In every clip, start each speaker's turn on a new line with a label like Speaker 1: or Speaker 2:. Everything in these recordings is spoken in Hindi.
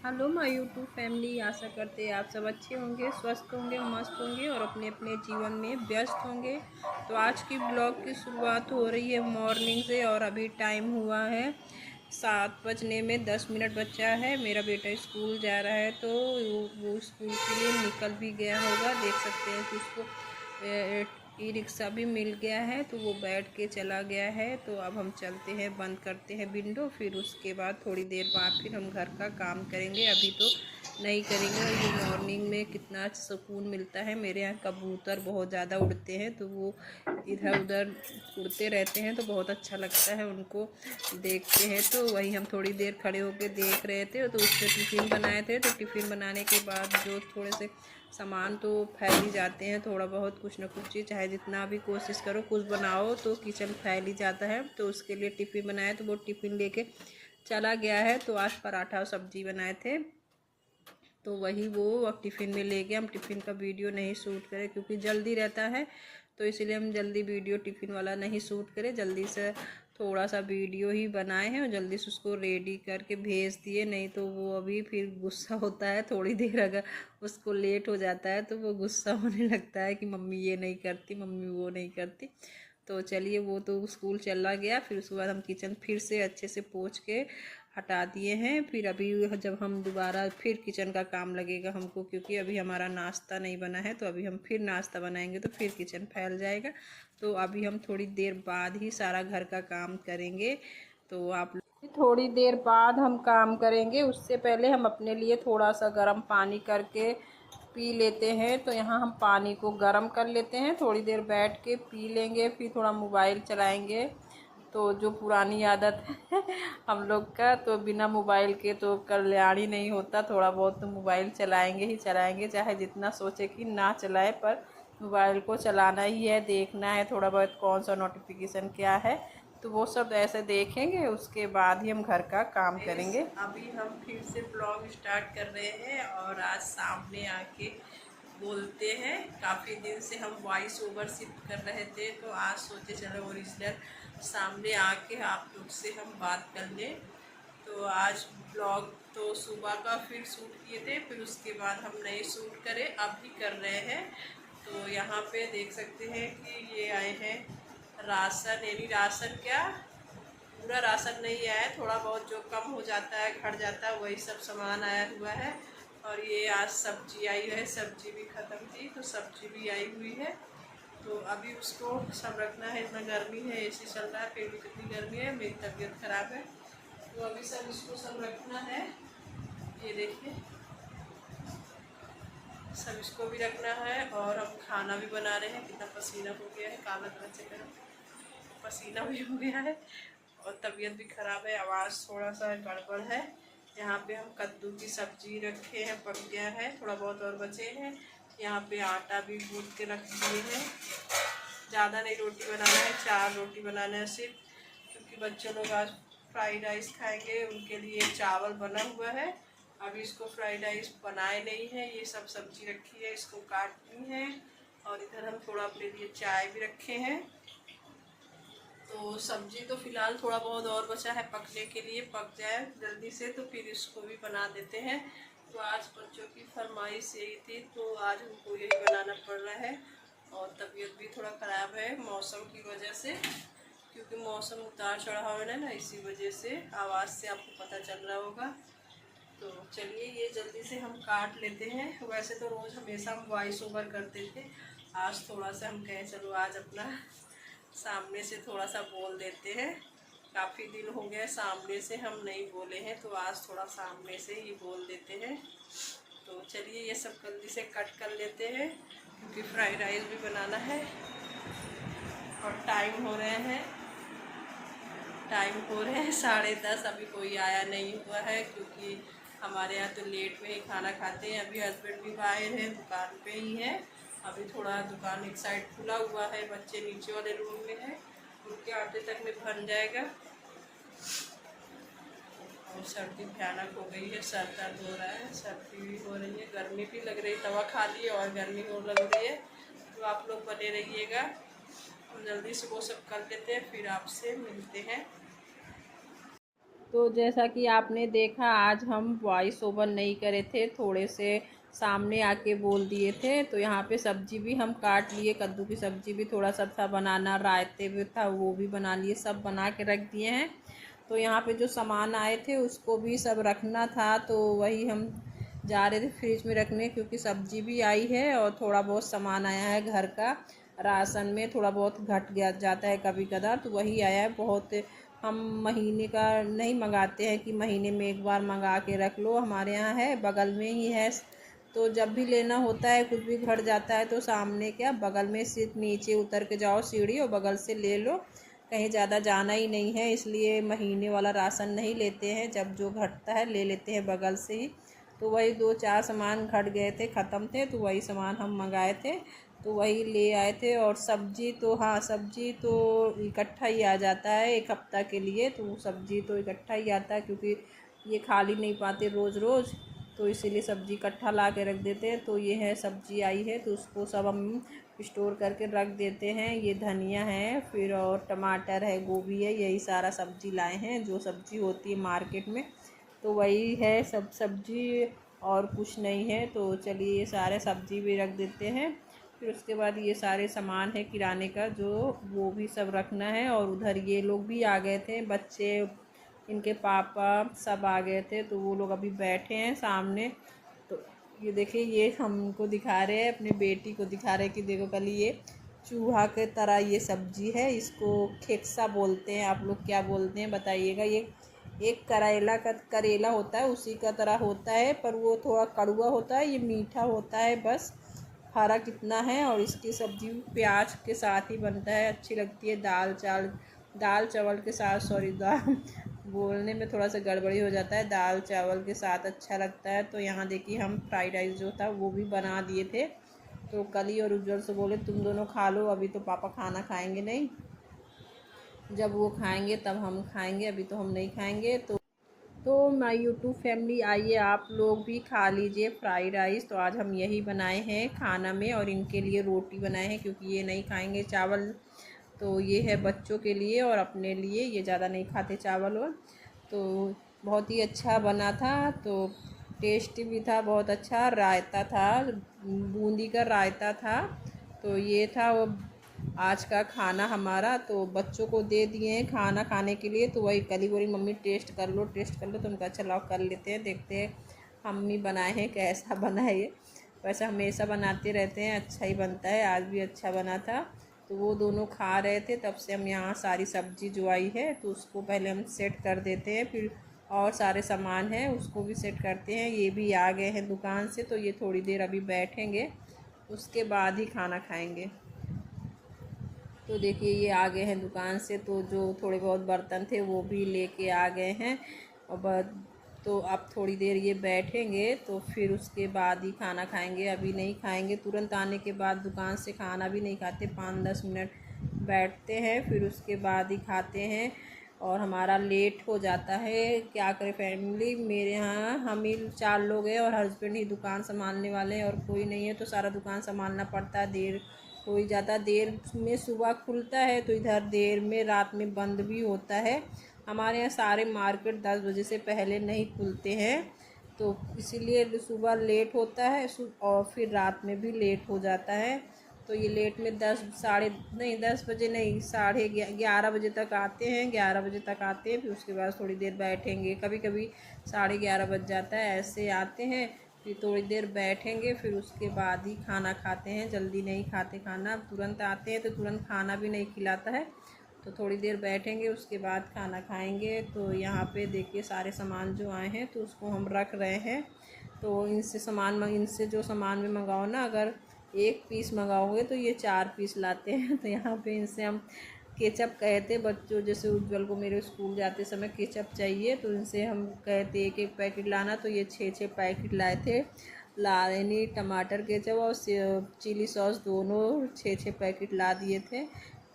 Speaker 1: हेलो माय यूट्यूब फैमिली, आशा करते हैं आप सब अच्छे होंगे, स्वस्थ होंगे, मस्त होंगे और अपने अपने जीवन में व्यस्त होंगे। तो आज की ब्लॉग की शुरुआत हो रही है मॉर्निंग से और अभी टाइम हुआ है 7 बजने में 10 मिनट बचा है। मेरा बेटा स्कूल जा रहा है तो वो स्कूल के लिए निकल भी गया होगा। देख सकते हैं कि उसको ई रिक्शा भी मिल गया है तो वो बैठ के चला गया है। तो अब हम चलते हैं, बंद करते हैं विंडो, फिर उसके बाद थोड़ी देर बाद फिर हम घर का काम करेंगे। अभी तो नहीं करेंगे। और ये मॉर्निंग में कितना सुकून मिलता है। मेरे यहाँ कबूतर बहुत ज़्यादा उड़ते हैं तो वो इधर उधर उड़ते रहते हैं तो बहुत अच्छा लगता है उनको देखते हैं। तो वही हम थोड़ी देर खड़े होकर देख रहे थे। तो उससे टिफ़िन बनाए थे, तो टिफ़िन बनाने के बाद जो थोड़े से सामान तो फैल ही जाते हैं, थोड़ा बहुत कुछ ना कुछ चीज़, चाहे जितना भी कोशिश करो कुछ बनाओ तो किचन फैल ही जाता है। तो उसके लिए टिफ़िन बनाया तो वो टिफ़िन लेके चला गया है। तो आज पराठा और सब्जी बनाए थे तो वही वो अब टिफ़िन में ले गया। हम टिफ़िन का वीडियो नहीं शूट करें क्योंकि जल्दी रहता है, तो इसलिए हम जल्दी वीडियो टिफ़िन वाला नहीं शूट करें। जल्दी से थोड़ा सा वीडियो ही बनाए हैं और जल्दी से उसको रेडी करके भेज दिए। नहीं तो वो अभी फिर गुस्सा होता है, थोड़ी देर अगर उसको लेट हो जाता है तो वो गुस्सा होने लगता है कि मम्मी ये नहीं करती, मम्मी वो नहीं करती। तो चलिए, वो तो स्कूल चला गया। फिर उसके बाद हम किचन फिर से अच्छे से पोंछ के हटा दिए हैं। फिर अभी जब हम दोबारा फिर किचन का काम लगेगा हमको, क्योंकि अभी हमारा नाश्ता नहीं बना है। तो अभी हम फिर नाश्ता बनाएंगे तो फिर किचन फैल जाएगा। तो अभी हम थोड़ी देर बाद ही सारा घर का काम करेंगे। तो आप थोड़ी देर बाद हम काम करेंगे। उससे पहले हम अपने लिए थोड़ा सा गर्म पानी करके पी लेते हैं। तो यहाँ हम पानी को गर्म कर लेते हैं, थोड़ी देर बैठ के पी लेंगे, फिर थोड़ा मोबाइल चलाएंगे। तो जो पुरानी आदत है हम लोग का, तो बिना मोबाइल के तो कल्याण ही नहीं होता। थोड़ा बहुत तो मोबाइल चलाएंगे ही चलाएंगे, चाहे जितना सोचे कि ना चलाए, पर मोबाइल को चलाना ही है, देखना है थोड़ा बहुत कौन सा नोटिफिकेशन क्या है। तो वो सब ऐसे देखेंगे, उसके बाद ही हम घर का काम करेंगे। अभी हम फिर से ब्लॉग स्टार्ट कर रहे हैं और आज सामने आके बोलते हैं। काफ़ी दिन से हम वॉइस ओवर शिफ्ट कर रहे थे तो आज सोचे चलो ओरिजिनल सामने आके आप लोग से हम बात कर लें। तो आज ब्लॉग तो सुबह का फिर शूट किए थे, फिर उसके बाद हम नहीं शूट करे, अब भी कर रहे हैं। तो यहाँ पे देख सकते हैं कि ये आए हैं राशन, यानी राशन क्या, पूरा राशन नहीं आया है, थोड़ा बहुत जो कम हो जाता है, घट जाता है, वही सब सामान आया हुआ है। और ये आज सब्जी आई है, सब्जी भी ख़त्म थी तो सब्जी भी आई हुई है। तो अभी उसको सब रखना है। इतना गर्मी है, एसी चल रहा है, फिर भी कितनी गर्मी है, मेरी तबीयत ख़राब है। तो अभी सब इसको सब रखना है। ये देखिए, सब इसको भी रखना है और हम खाना भी बना रहे हैं। कितना पसीना हो गया है, काला काला चेहरा, पसीना भी हो गया है और तबीयत भी ख़राब है, आवाज़ थोड़ा सा गड़बड़ है। यहाँ पे हम कद्दू की सब्जी रखे हैं, पक गया है, थोड़ा बहुत और बचे हैं। यहाँ पे आटा भी गूँथ के रख दिए हैं। ज़्यादा नहीं रोटी बनाना है, 4 रोटी बनाना है सिर्फ, क्योंकि बच्चों लोग आज फ्राइड राइस खाएंगे, उनके लिए चावल बना हुआ है। अभी इसको फ्राइड राइस बनाए नहीं है। ये सब सब्जी रखी है, इसको काटनी है। और इधर हम थोड़ा अपने लिए चाय भी रखे हैं। तो सब्जी तो फ़िलहाल थोड़ा बहुत और बचा है पकने के लिए, पक जाए जल्दी से तो फिर इसको भी बना देते हैं। तो आज बच्चों की फरमाइश यही थी तो आज हमको यही बनाना पड़ रहा है। और तबीयत भी थोड़ा ख़राब है मौसम की वजह से, क्योंकि मौसम उतार चढ़ाव है ना, इसी वजह से आवाज़ से आपको पता चल रहा होगा। तो चलिए, ये जल्दी से हम काट लेते हैं। वैसे तो रोज़ हमेशा हम वॉइस ओवर करते थे, आज थोड़ा सा हम कहें चलो आज अपना सामने से थोड़ा सा बोल देते हैं। काफ़ी दिन हो गए सामने से हम नहीं बोले हैं, तो आज थोड़ा सामने से ही बोल देते हैं। तो चलिए, ये सब जल्दी से कट कर लेते हैं क्योंकि फ्राइड राइस भी बनाना है। और टाइम हो रहे हैं 10:30। अभी कोई आया नहीं हुआ है क्योंकि हमारे यहाँ तो लेट में ही खाना खाते हैं। अभी हस्बैंड भी बाहर हैं, दुकान पे ही हैं। अभी थोड़ा दुकान एक साइड खुला हुआ है, बच्चे नीचे वाले रूम में हैं, उनके आते तक में बन जाएगा। और सर्दी भयानक हो गई है, सर दर्द हो रहा है, सर्दी भी हो रही है, गर्मी भी लग रही है, दवा खा ली और गर्मी और लग रही है। तो आप लोग बने रहिएगा, हम जल्दी से वो सब कर लेते हैं, फिर आपसे मिलते हैं। तो जैसा कि आपने देखा, आज हम वॉइस ओवर नहीं करे थे, थोड़े से सामने आके बोल दिए थे। तो यहाँ पे सब्जी भी हम काट लिए, कद्दू की सब्जी भी थोड़ा सा था बनाना, रायते भी था वो भी बना लिए, सब बना के रख दिए हैं। तो यहाँ पे जो सामान आए थे उसको भी सब रखना था, तो वही हम जा रहे थे फ्रिज में रखने, क्योंकि सब्जी भी आई है और थोड़ा बहुत सामान आया है घर का। राशन में थोड़ा बहुत घट गया जाता है कभी कदार, तो वही आया है बहुत। हम महीने का नहीं मंगाते हैं कि महीने में एक बार मंगा के रख लो, हमारे यहाँ है बगल में ही है। तो जब भी लेना होता है, कुछ भी घट जाता है, तो सामने क्या बगल में सिर्फ नीचे उतर के जाओ सीढ़ी और बगल से ले लो। कहीं ज़्यादा जाना ही नहीं है, इसलिए महीने वाला राशन नहीं लेते हैं, जब जो घटता है ले लेते हैं बगल से ही। तो वही 2-4 सामान घट गए थे, ख़त्म थे, तो वही सामान हम मंगाए थे, तो वही ले आए थे। और सब्जी तो हाँ, सब्जी तो इकट्ठा ही आ जाता है एक हफ्ता के लिए, तो सब्जी तो इकट्ठा ही आता है, क्योंकि ये खा ही नहीं पाते रोज़ रोज़, तो इसीलिए सब्जी इकट्ठा ला के रख देते हैं। तो ये है सब्जी आई है, तो उसको सब हम स्टोर करके रख देते हैं। ये धनिया है, फिर और टमाटर है, गोभी है, यही सारा सब्जी लाए हैं जो सब्जी होती है मार्केट में, तो वही है सब सब्जी, और कुछ नहीं है। तो चलिए ये सारे सब्जी भी रख देते हैं। फिर उसके बाद ये सारे सामान है किराने का, जो वो भी सब रखना है। और उधर ये लोग भी आ गए थे, बच्चे, इनके पापा सब आ गए थे, तो वो लोग अभी बैठे हैं सामने। तो ये देखिए, ये हमको दिखा रहे हैं, अपनी बेटी को दिखा रहे हैं कि देखो कल ये चूहा के तरह ये सब्जी है, इसको खेक्सा बोलते हैं, आप लोग क्या बोलते हैं बताइएगा। ये एक करेला होता है, उसी का तरह होता है, पर वो थोड़ा कड़वा होता है, ये मीठा होता है, बस फर्क इतना है। और इसकी सब्ज़ी प्याज के साथ ही बनता है, अच्छी लगती है, दाल चावल के साथ, सॉरी दाल बोलने में थोड़ा सा गड़बड़ी हो जाता है, दाल चावल के साथ अच्छा लगता है। तो यहाँ देखिए हम फ्राइड राइस जो था वो भी बना दिए थे। तो कली और उज्जवल से बोले तुम दोनों खा लो, अभी तो पापा खाना खाएंगे नहीं, जब वो खाएंगे तब हम खाएंगे, अभी तो हम नहीं खाएंगे। तो माय यूट्यूब फैमिली, आइए आप लोग भी खा लीजिए फ्राइड राइस। तो आज हम यही बनाए हैं खाना में, और इनके लिए रोटी बनाए हैं, क्योंकि ये नहीं खाएंगे चावल। तो ये है बच्चों के लिए और अपने लिए, ये ज़्यादा नहीं खाते चावल। और तो बहुत ही अच्छा बना था, तो टेस्टी भी था, बहुत अच्छा। रायता था, बूंदी का रायता था। तो ये था वो आज का खाना हमारा। तो बच्चों को दे दिए हैं खाना खाने के लिए, तो वही कली बोली मम्मी टेस्ट कर लो टेस्ट कर लो, तो उनका अच्छा लाओ कर लेते हैं, देखते हैं मम्मी बनाए हैं कैसा बना है ये। वैसे हमेशा बनाते रहते हैं, अच्छा ही बनता है, आज भी अच्छा बना था। तो वो दोनों खा रहे थे, तब से हम यहाँ सारी सब्जी जो आई है तो उसको पहले हम सेट कर देते हैं, फिर और सारे सामान हैं उसको भी सेट करते हैं। ये भी आ गए हैं दुकान से, तो ये थोड़ी देर अभी बैठेंगे, उसके बाद ही खाना खाएंगे। तो देखिए ये आ गए हैं दुकान से, तो जो थोड़े बहुत बर्तन थे वो भी लेके आ गए हैं। और तो अब थोड़ी देर ये बैठेंगे, तो फिर उसके बाद ही खाना खाएंगे, अभी नहीं खाएंगे। तुरंत आने के बाद दुकान से खाना भी नहीं खाते, 5-10 मिनट बैठते हैं, फिर उसके बाद ही खाते हैं। और हमारा लेट हो जाता है, क्या करें फैमिली, मेरे यहाँ हम ही 4 लोग हैं और हस्बैंड ही दुकान संभालने वाले हैं, और कोई नहीं है, तो सारा दुकान संभालना पड़ता है। देर हो ही जाता है, देर में सुबह खुलता है, तो इधर देर में रात में बंद भी होता है। हमारे यहाँ सारे मार्केट 10 बजे से पहले नहीं खुलते हैं, तो इसीलिए सुबह लेट होता है, और फिर रात में भी लेट हो जाता है। तो ये लेट में 10 बजे नहीं, 11:30 बजे तक आते हैं, 11 बजे तक आते हैं, फिर उसके बाद थोड़ी देर बैठेंगे, कभी कभी 11:30 बज जाता है, ऐसे आते हैं, फिर थोड़ी देर बैठेंगे, फिर उसके बाद ही खाना खाते हैं। जल्दी नहीं खाते खाना, तुरंत आते हैं तो तुरंत खाना भी नहीं खिलाता है, तो थोड़ी देर बैठेंगे, उसके बाद खाना खाएंगे। तो यहाँ पे देखिए सारे सामान जो आए हैं तो उसको हम रख रहे हैं। तो इनसे जो सामान में मंगाओ ना, अगर 1 पीस मंगाओगे तो ये 4 पीस लाते हैं। तो यहाँ पे इनसे हम केचप कहते, बच्चों जैसे उज्जवल को मेरे स्कूल जाते समय केचप चाहिए, तो इनसे हम कहते 1-1 पैकेट लाना, तो ये 6-6 पैकेट लाए थे। यानी टमाटर केचप और चिली सॉस दोनों 6-6 पैकेट ला दिए थे।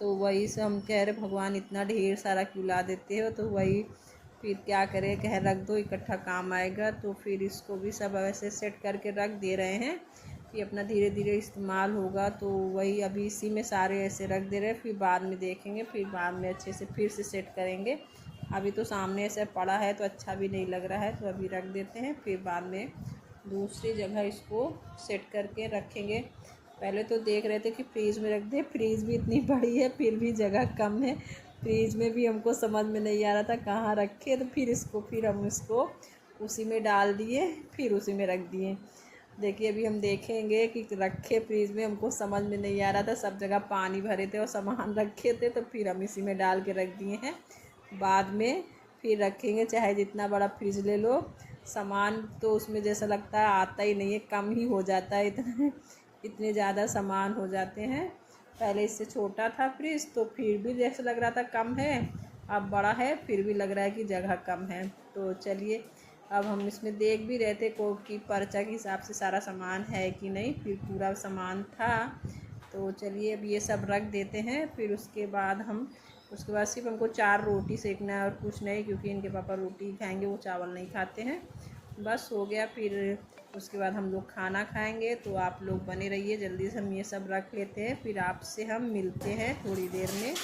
Speaker 1: तो वही से हम कह रहे भगवान इतना ढेर सारा क्यों ला देते हो, तो वही फिर क्या करें, कह रख दो इकट्ठा काम आएगा। तो फिर इसको भी सब ऐसे सेट करके रख दे रहे हैं कि अपना धीरे धीरे इस्तेमाल होगा। तो वही अभी इसी में सारे ऐसे रख दे रहे हैं, फिर बाद में देखेंगे, फिर बाद में अच्छे से फिर से सेट करेंगे। अभी तो सामने से पड़ा है तो अच्छा भी नहीं लग रहा है, तो अभी रख देते हैं, फिर बाद में दूसरी जगह इसको सेट करके रखेंगे। पहले तो देख रहे थे कि फ्रीज़ में रख दे, फ्रीज़ भी इतनी बड़ी है फिर भी जगह कम है, फ्रीज में भी हमको समझ में नहीं आ रहा था कहाँ रखे, तो फिर हम इसको उसी में डाल दिए, फिर उसी में रख दिए। देखिए अभी हम देखेंगे कि रखे फ्रीज में, हमको समझ में नहीं आ रहा था, सब जगह पानी भरे थे और सामान रखे थे, तो फिर हम इसी में डाल के रख दिए हैं। बाद में फिर रखेंगे, चाहे जितना बड़ा फ्रिज ले लो, सामान तो उसमें जैसा लगता है आता ही नहीं है, कम ही हो जाता है, इतने ज़्यादा सामान हो जाते हैं। पहले इससे छोटा था फ्रिज तो फिर भी जैसे लग रहा था कम है, अब बड़ा है फिर भी लग रहा है कि जगह कम है। तो चलिए अब हम इसमें देख भी रहे थे कि पर्चा के हिसाब से सारा सामान है कि नहीं, फिर पूरा सामान था। तो चलिए अब ये सब रख देते हैं, फिर उसके बाद सिर्फ हमको 4 रोटी सेकना है और कुछ नहीं, क्योंकि इनके पापा रोटी खाएंगे, वो चावल नहीं खाते हैं। बस हो गया, फिर उसके बाद हम लोग खाना खाएंगे। तो आप लोग बने रहिए, जल्दी से हम ये सब रख लेते हैं, फिर आपसे हम मिलते हैं थोड़ी देर में।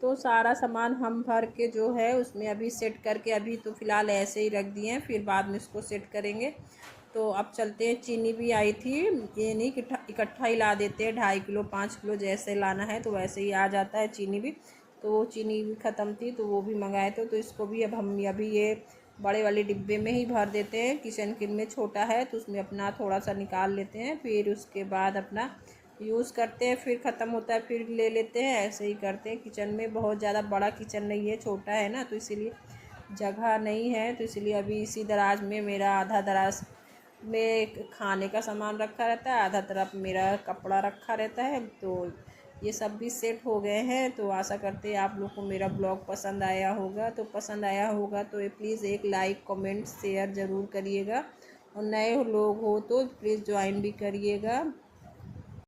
Speaker 1: तो सारा सामान हम भर के जो है उसमें अभी सेट करके, अभी तो फ़िलहाल ऐसे ही रख दिए हैं, फिर बाद में इसको सेट करेंगे। तो अब चलते हैं, चीनी भी आई थी, ये नहीं कि इकट्ठा ही ला देते हैं, 2.5 किलो 5 किलो जैसे लाना है तो वैसे ही आ जाता है चीनी भी। तो वो चीनी भी ख़त्म थी तो वो भी मंगाए थे, तो इसको भी अब हम अभी ये बड़े वाले डिब्बे में ही भर देते हैं। किचन किन में छोटा है तो उसमें अपना थोड़ा सा निकाल लेते हैं, फिर उसके बाद अपना यूज़ करते हैं, फिर ख़त्म होता है फिर ले लेते हैं, ऐसे ही करते हैं। किचन में बहुत ज़्यादा बड़ा किचन नहीं है, छोटा है ना, तो इसीलिए जगह नहीं है, तो इसलिए अभी इसी दराज में मेरा आधा दराज में खाने का सामान रखा रहता है, आधा तरफ मेरा कपड़ा रखा रहता है। तो ये सब भी सेट हो गए हैं। तो आशा करते हैं आप लोग को मेरा ब्लॉग पसंद आया होगा, तो ये प्लीज़ एक लाइक कमेंट शेयर ज़रूर करिएगा, और नए लोग हो तो प्लीज़ ज्वाइन भी करिएगा।